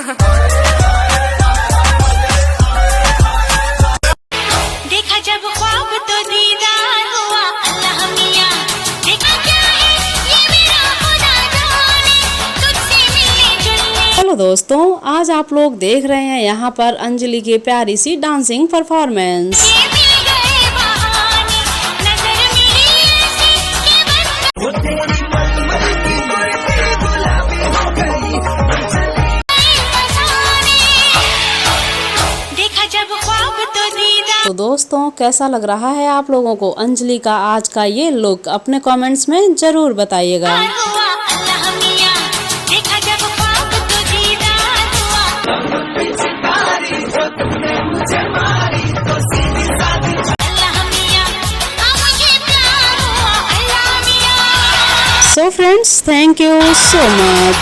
देखा जब ख्वाब तो दीदार हुआ अल्लाह मियां, देखा क्या है ये मेरा खुदा जाने, तुझसे मिलने जुलने। हेलो दोस्तों, आज आप लोग देख रहे हैं यहाँ पर अंजलि की प्यारी सी डांसिंग परफॉर्मेंस। ये मिल गए बहाने, नजर मिली ऐसी कि बस देखा जब ख्वाब तो दीदार। तो दोस्तों, कैसा लग रहा है आप लोगों को अंजलि का आज का ये लुक? अपने कमेंट्स में जरूर बताइएगा। हुआ अल्लाह मियां, देखा जब ख्वाब तो दीदार हुआ। अल्लाह मियां, अब मुझे प्यार हुआ अल्लाह मियां। So friends, thank you so much.